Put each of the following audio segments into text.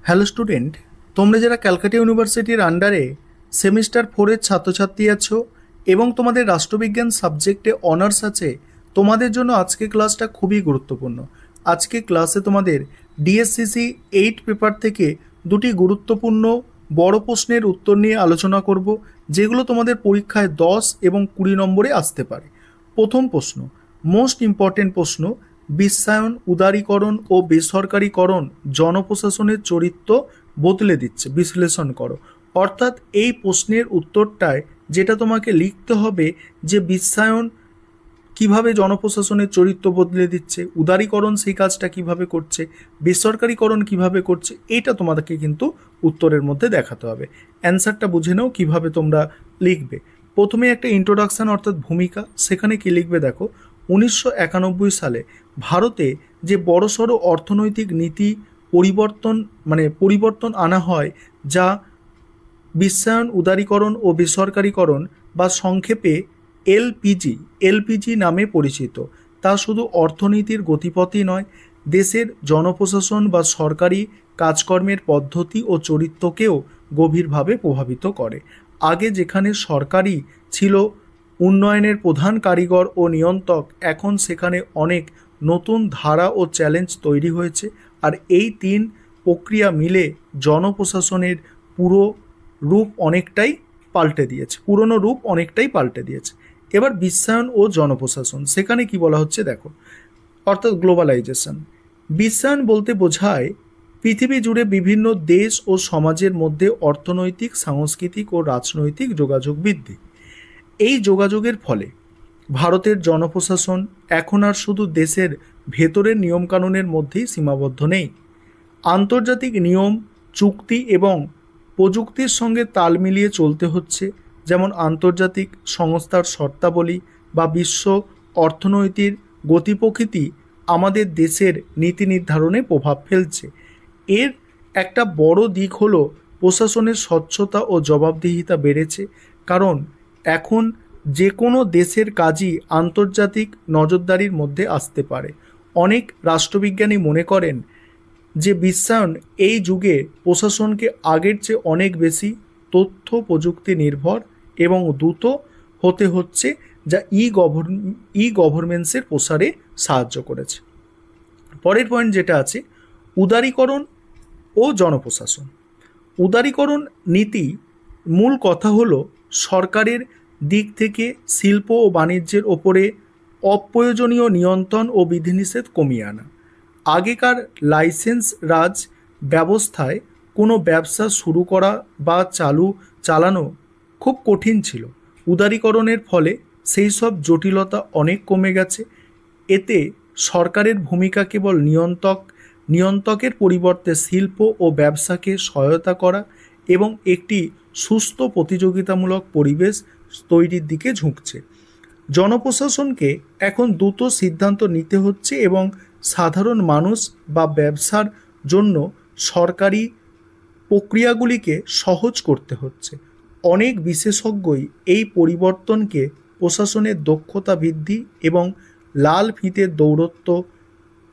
Hello student, তোমরা যারা ক্যালকাটা ইউনিভার্সিটির আন্ডারে সেমিস্টার 4-এর ছাত্রছাত্রী আছো এবং তোমাদের রাষ্ট্রবিজ্ঞান সাবজেক্টে অনার্স আছে, তোমাদের জন্য আজকে ক্লাসটা খুবই গুরুত্বপূর্ণ। আজকে ক্লাসে তোমাদের ডিএসসিসি 8 পেপার থেকে দুটি গুরুত্বপূর্ণ বড় প্রশ্নের উত্তর নিয়ে আলোচনা করব, যেগুলো তোমাদের পরীক্ষায় 10 এবং 20 নম্বরে আসতে পারে। প্রথম প্রশ্ন, মোস্ট ইম্পর্টেন্ট প্রশ্ন, বিশ্বায়ন, উদারীকরণ ও বেসরকারীকরণ জনপ্রশাসনের চরিত্র বদলে দিচ্ছে, বিশ্লেষণ করো। অর্থাৎ এই প্রশ্নের উত্তরটায় যেটা তোমাকে লিখতে হবে যে বিশ্বায়ন কিভাবে জনপ্রশাসনের চরিত্র বদলে দিচ্ছে, উদারীকরণ সেই কাজটা কিভাবে করছে, বেসরকারীকরণ কিভাবে করছে, এইটা তোমাদেরকে কিন্তু উত্তরের মধ্যে দেখাতে হবে। অ্যান্সারটা বুঝে নাও কিভাবে তোমরা লিখবে। প্রথমে একটা ইন্ট্রোডাকশান অর্থাৎ ভূমিকা, সেখানে কি লিখবে দেখো। 1991 সালে ভারতে যে বড়সড় অর্থনৈতিক নীতি পরিবর্তন আনা হয়, যা বিশ্বায়ন, উদারীকরণ ও বেসরকারীকরণ বা সংক্ষেপে এলপিজি নামে পরিচিত, তা শুধু অর্থনীতির গতিপথই নয়, দেশের জনপ্রশাসন বা সরকারি কাজকর্মের পদ্ধতি ও চরিত্রকেও গভীরভাবে প্রভাবিত করে। আগে যেখানে সরকারই ছিল উন্নয়নের প্রধান কারিগর ও নিয়ন্ত্রক, এখন সেখানে অনেক নতুন ধারা ও চ্যালেঞ্জ তৈরি হয়েছে। আর এই তিন প্রক্রিয়া মিলে জনপ্রশাসনের পুরনো রূপ অনেকটাই পাল্টে দিয়েছে। এবার বিশ্বায়ন ও জনপ্রশাসন, সেখানে কি বলা হচ্ছে দেখো, অর্থাৎ গ্লোবালাইজেশন। বিশ্বায়ন বলতে বোঝায় পৃথিবী জুড়ে বিভিন্ন দেশ ও সমাজের মধ্যে অর্থনৈতিক, সাংস্কৃতিক ও রাজনৈতিক যোগাযোগ বৃদ্ধি। এই যোগাযোগের ফলে ভারতের জনপ্রশাসন এখন আর শুধু দেশের ভেতরের নিয়মকানুনের মধ্যেই সীমাবদ্ধ নেই। আন্তর্জাতিক নিয়ম, চুক্তি এবং প্রযুক্তির সঙ্গে তাল মিলিয়ে চলতে হচ্ছে, যেমন আন্তর্জাতিক সংস্থার শর্তাবলী বা বিশ্ব অর্থনৈতিক গতিপ্রকৃতি আমাদের দেশের নীতি নির্ধারণে প্রভাব ফেলছে। এর একটা বড় দিক হলো প্রশাসনের স্বচ্ছতা ও জবাবদিহিতা বেড়েছে, কারণ এখন যে কোনো দেশের কাজই আন্তর্জাতিক নজরদারির মধ্যে আসতে পারে। অনেক রাষ্ট্রবিজ্ঞানী মনে করেন যে বিশ্বায়ন এই যুগে প্রশাসনকে আগের চেয়ে অনেক বেশি তথ্য প্রযুক্তি নির্ভর এবং দ্রুত হতে হচ্ছে, যা ই গভর্নেন্সের প্রসারে সাহায্য করেছে। পরের পয়েন্ট যেটা আছে, উদারীকরণ ও জনপ্রশাসন। উদারীকরণ নীতি মূল কথা হলো সরকারের দিক থেকে শিল্প ও বাণিজ্যের ওপরে অপ্রয়োজনীয় নিয়ন্ত্রণ ও বিধিনিষেধ কমিয়ে আনা। আগেকার লাইসেন্স রাজ ব্যবস্থায় কোনো ব্যবসা শুরু করা বা চালানো খুব কঠিন ছিল। উদারীকরণের ফলে সেই সব জটিলতা অনেক কমে গেছে। এতে সরকারের ভূমিকা কেবল নিয়ন্ত্রকের পরিবর্তে শিল্প ও ব্যবসাকে সহায়তা করা এবং একটি সুস্থ প্রতিযোগিতামূলক পরিবেশ তৈরির দিকে ঝুঁকছে। জনপ্রশাসনকে এখন দ্রুত সিদ্ধান্ত নিতে হচ্ছে এবং সাধারণ মানুষ বা ব্যবসার জন্য সরকারি প্রক্রিয়াগুলিকে সহজ করতে হচ্ছে। অনেক বিশেষজ্ঞই এই পরিবর্তনকে প্রশাসনের দক্ষতা বৃদ্ধি এবং লাল ফিতের দৌরত্ব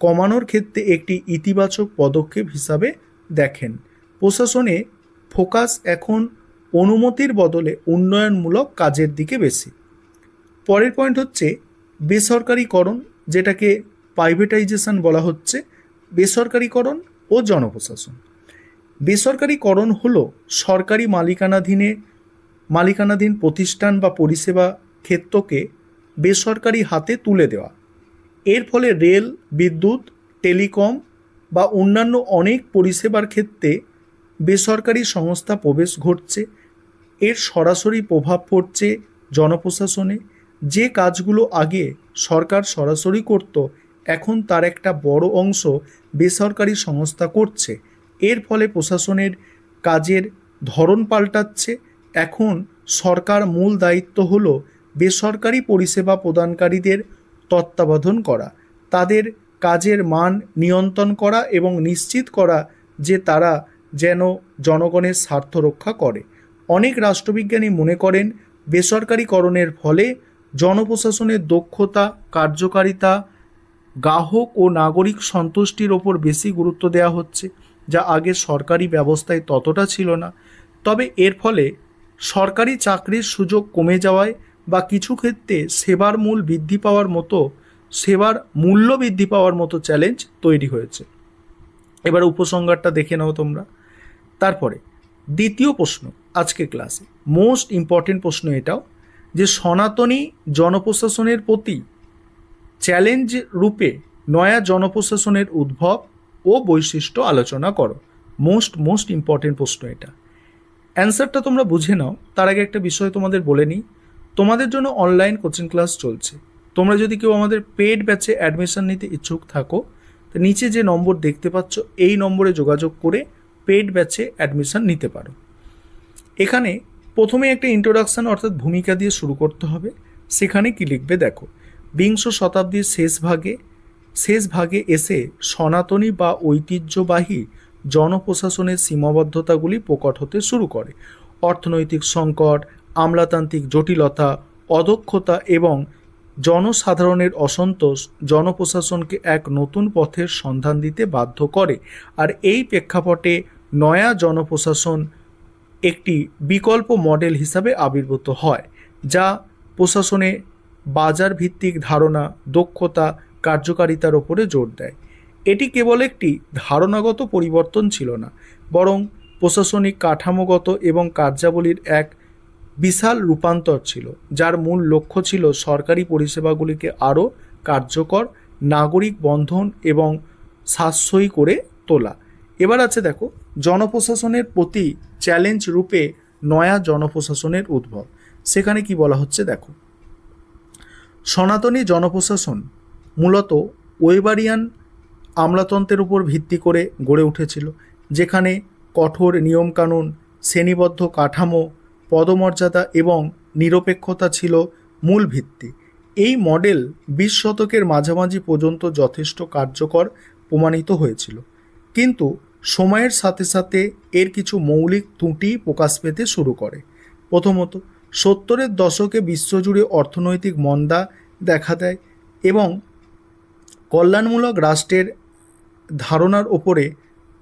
কমানোর ক্ষেত্রে একটি ইতিবাচক পদক্ষেপ হিসাবে দেখেন। প্রশাসনে ফোকাস এখন অনুমতির বদলে উন্নয়নমূলক কাজের দিকে বেশি। পরের পয়েন্ট হচ্ছে বেসরকারীকরণ, যেটাকে প্রাইভেটাইজেশন বলা হচ্ছে। বেসরকারীকরণ ও জনপ্রশাসন। বেসরকারীকরণ হলো সরকারি মালিকানাধীন প্রতিষ্ঠান বা পরিষেবা ক্ষেত্রকে বেসরকারি হাতে তুলে দেওয়া। এর ফলে রেল, বিদ্যুৎ, টেলিকম বা অন্যান্য অনেক পরিষেবার ক্ষেত্রে বেসরকারি সংস্থা প্রবেশ ঘটছে। এর সরাসরি প্রভাব পড়ছে জনপ্রশাসনে। যে কাজগুলো আগে সরকার সরাসরি করত, এখন তার একটা বড় অংশ বেসরকারি সংস্থা করছে। এর ফলে প্রশাসনের কাজের ধরন পাল্টাচ্ছে। এখন সরকার মূল দায়িত্ব হলো বেসরকারি পরিষেবা প্রদানকারীদের তত্ত্বাবধান করা, তাদের কাজের মান নিয়ন্ত্রণ করা এবং নিশ্চিত করা যে তারা যেন জনগণের স্বার্থ রক্ষা করে। অনেক রাষ্ট্রবিজ্ঞানী মনে করেন বেসরকারীকরণের ফলে জনপ্রশাসনের দক্ষতা, কার্যকারিতা, গ্রাহক ও নাগরিক সন্তুষ্টির ওপর বেশি গুরুত্ব দেওয়া হচ্ছে। যা আগে সরকারি ব্যবস্থায় ততটা ছিল না। তবে এর ফলে সরকারি চাকরির সুযোগ কমে যাওয়ায় বা কিছু ক্ষেত্রে সেবার মূল্য বৃদ্ধি পাওয়ার মতো চ্যালেঞ্জ তৈরি হয়েছে। এবার উপসংহারটা দেখে নাও তোমরা। তারপরে দ্বিতীয় প্রশ্ন আজকে ক্লাসে মোস্ট ইম্পর্টেন্ট প্রশ্ন এটাও, যে সনাতনী জনপ্রশাসনের প্রতি চ্যালেঞ্জ রূপে নয়া জনপ্রশাসনের উদ্ভব ও বৈশিষ্ট্য আলোচনা করো। মোস্ট ইম্পর্টেন্ট প্রশ্ন এটা। অ্যান্সারটা তোমরা বুঝে নাও, তার আগে একটা বিষয় তোমাদের বলে নিই। তোমাদের জন্য অনলাইন কোচিং ক্লাস চলছে। তোমরা যদি কেউ আমাদের পেড ব্যাচে অ্যাডমিশন নিতে ইচ্ছুক থাকো, তো নিচে যে নম্বর দেখতে পাচ্ছ এই নম্বরে যোগাযোগ করে পেড ব্যাচে অ্যাডমিশন নিতে পারো। এখানে প্রথমে একটা ইন্ট্রোডাকশন অর্থাৎ ভূমিকা দিয়ে শুরু করতে হবে। সেখানে কি লিখবে দেখো, বিংশ শতাব্দীর শেষ ভাগে এসে সনাতনী বা ঐতিহ্যবাহী জনপ্রশাসনের সীমাবদ্ধতাগুলি প্রকট হতে শুরু করে। অর্থনৈতিক সংকট, আমলাতান্ত্রিক জটিলতা, অদক্ষতা এবং জনসাধারণের অসন্তোষ জনপ্রশাসনকে এক নতুন পথের সন্ধান দিতে বাধ্য করে। আর এই প্রেক্ষাপটে নয়া জনপ্রশাসন একটি বিকল্প মডেল হিসাবে আবির্ভূত হয়, যা প্রশাসনে বাজার ভিত্তিক ধারণা, দক্ষতা, কার্যকারিতার ওপরে জোর দেয়। এটি কেবল একটি ধারণাগত পরিবর্তন ছিল না, বরং প্রশাসনিক কাঠামোগত এবং কার্যাবলীর এক বিশাল রূপান্তর ছিল, যার মূল লক্ষ্য ছিল সরকারি পরিষেবাগুলিকে আরও কার্যকর, নাগরিক বন্ধন এবং সাশ্রয়ী করে তোলা। এবার আছে দেখো, জনপ্রশাসনের প্রতি চ্যালেঞ্জ রূপে নয়া জনপ্রশাসনের উদ্ভব। সেখানে কি বলা হচ্ছে দেখো, সনাতনী জনপ্রশাসন মূলত ওয়েবারিয়ান আমলাতন্ত্রের উপর ভিত্তি করে গড়ে উঠেছিল, যেখানে কঠোর নিয়মকানুন, শ্রেণীবদ্ধ কাঠামো, পদমর্যাদা এবং নিরপেক্ষতা ছিল মূল ভিত্তি। এই মডেল 20 শতকের মাঝামাঝি পর্যন্ত যথেষ্ট কার্যকর প্রমাণিত হয়েছিল, কিন্তু সময়ের সাথে সাথে এর কিছু মৌলিক ত্রুটি প্রকাশ পেতে শুরু করে। প্রথমত, 70-এর দশকে বিশ্বজুড়ে অর্থনৈতিক মন্দা দেখা দেয় এবং কল্যাণমূলক রাষ্ট্রের ধারণার ওপরে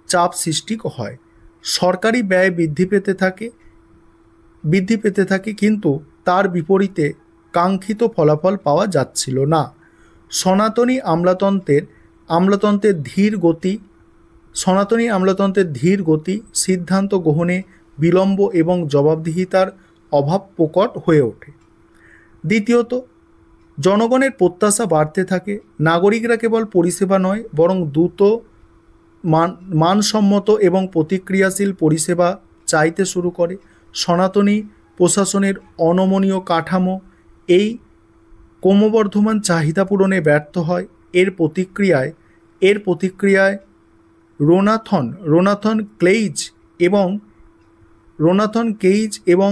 চাপ সৃষ্টি হয়। সরকারি ব্যয় বৃদ্ধি পেতে থাকে, কিন্তু তার বিপরীতে কাঙ্ক্ষিত ফলাফল পাওয়া যাচ্ছিল না। সনাতনী আমলাতন্ত্রের ধীর গতি, সিদ্ধান্ত গ্রহণে বিলম্ব এবং জবাবদিহিতার অভাব প্রকট হয়ে ওঠে। দ্বিতীয়ত, জনগণের প্রত্যাশা বাড়তে থাকে। নাগরিকরা কেবল পরিষেবা নয়, বরং দ্রুত, মানসম্মত এবং প্রতিক্রিয়াশীল পরিষেবা চাইতে শুরু করে। সনাতনী প্রশাসনের অনমনীয় কাঠামো এই ক্রমবর্ধমান চাহিদা পূরণে ব্যর্থ হয়। এর প্রতিক্রিয়ায় রোনাথন কেইজ এবং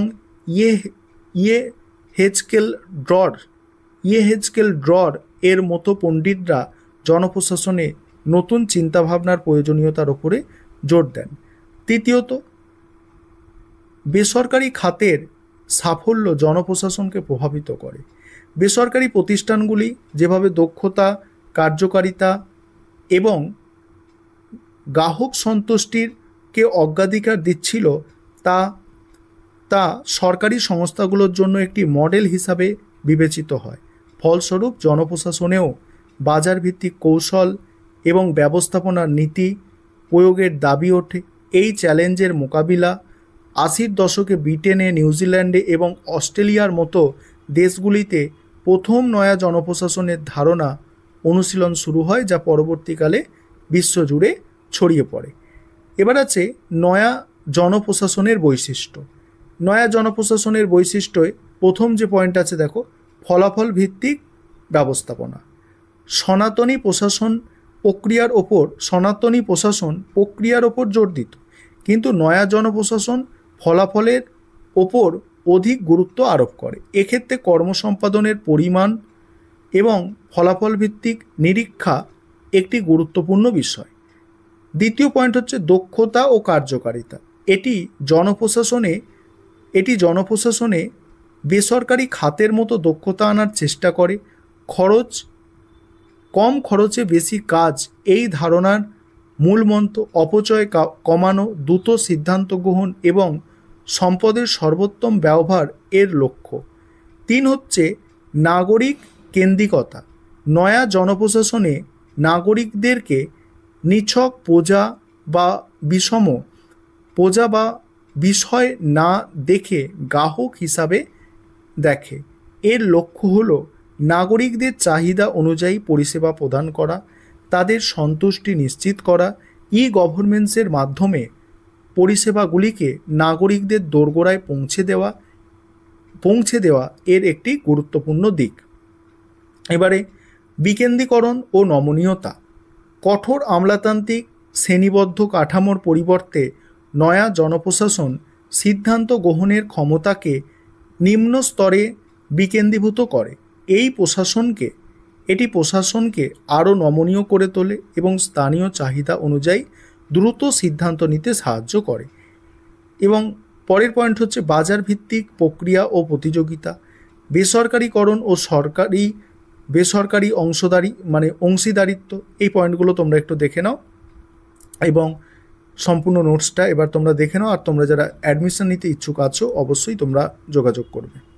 ইয়েহেজকেল ড্রর এর মতো পণ্ডিতরা জনপ্রশাসনে নতুন চিন্তাভাবনার প্রয়োজনীয়তার উপরে জোর দেন। তৃতীয়ত, বেসরকারি খাতের সাফল্য জনপ্রশাসনকে প্রভাবিত করে। বেসরকারি প্রতিষ্ঠানগুলি যেভাবে দক্ষতা, কার্যকারিতা এবং গ্রাহক সন্তুষ্টিকে অগ্রাধিকার দিচ্ছিল, তা সরকারি সংস্থাগুলোর জন্য একটি মডেল হিসাবে বিবেচিত হয়। ফলস্বরূপ জনপ্রশাসনেও বাজারভিত্তিক কৌশল এবং ব্যবস্থাপনার নীতি প্রয়োগের দাবি ওঠে। এই চ্যালেঞ্জের মোকাবিলা 80-র দশকে ব্রিটেনে, নিউজিল্যান্ডে এবং অস্ট্রেলিয়ার মতো দেশগুলিতে প্রথম নয়া জনপ্রশাসনের ধারণা অনুশীলন শুরু হয়, যা পরবর্তীকালে বিশ্বজুড়ে ছড়িয়ে পড়ে। এবার আছে নয়া জনপ্রশাসনের বৈশিষ্ট্য। নয়া জনপ্রশাসনের বৈশিষ্ট্যে প্রথম যে পয়েন্ট আছে দেখো, ফলাফল ভিত্তিক ব্যবস্থাপনা। সনাতনী প্রশাসন প্রক্রিয়ার ওপর জোর দিত, কিন্তু নয়া জনপ্রশাসন ফলাফলের ওপর অধিক গুরুত্ব আরোপ করে। এক্ষেত্রে কর্মসম্পাদনের পরিমাণ এবং ফলাফল ভিত্তিক নিরীক্ষা একটি গুরুত্বপূর্ণ বিষয়। দ্বিতীয় পয়েন্ট হচ্ছে দক্ষতা ও কার্যকারিতা। এটি জনপ্রশাসনে বেসরকারি খাতের মতো দক্ষতা আনার চেষ্টা করে। কম খরচে বেশি কাজ, এই ধারণার মূল মন্ত্র অপচয় কমানো, দ্রুত সিদ্ধান্ত গ্রহণ এবং সম্পদের সর্বোত্তম ব্যবহার এর লক্ষ্য। 3 হচ্ছে নাগরিক কেন্দ্রিকতা। নয়া জনপ্রশাসনে নাগরিকদেরকে নিছক প্রজা বা বিষয় না দেখে গ্রাহক হিসাবে দেখে। এর লক্ষ্য হলো নাগরিকদের চাহিদা অনুযায়ী পরিষেবা প্রদান করা, তাদের সন্তুষ্টি নিশ্চিত করা। গভর্নেন্সের মাধ্যমে পরিষেবাগুলিকে নাগরিকদের দোরগোড়ায় পৌঁছে দেওয়া এর একটি গুরুত্বপূর্ণ দিক। এবারে বিকেন্দ্রীকরণ ও নমনীয়তা। কঠোর আমলাতান্ত্রিক শ্রেণীবদ্ধ কাঠামোর পরিবর্তে নয়া জনপ্রশাসন সিদ্ধান্ত গ্রহণের ক্ষমতাকে নিম্ন স্তরে বিকেন্দ্রীভূত করে। এটি প্রশাসনকে আরও নমনীয় করে তোলে এবং স্থানীয় চাহিদা অনুযায়ী দ্রুত সিদ্ধান্ত নিতে সাহায্য করে। এবং পরের পয়েন্ট হচ্ছে বাজার ভিত্তিক প্রক্রিয়া ও প্রতিযোগিতা। বেসরকারীকরণ ও বেসরকারি অংশীদারিত্ব। এই পয়েন্টগুলো তোমরা একটু দেখে নাও এবং সম্পূর্ণ নোটসটা এবার তোমরা দেখে নাও। আর তোমরা যারা অ্যাডমিশন নিতে ইচ্ছুক আছো অবশ্যই তোমরা যোগাযোগ করবে।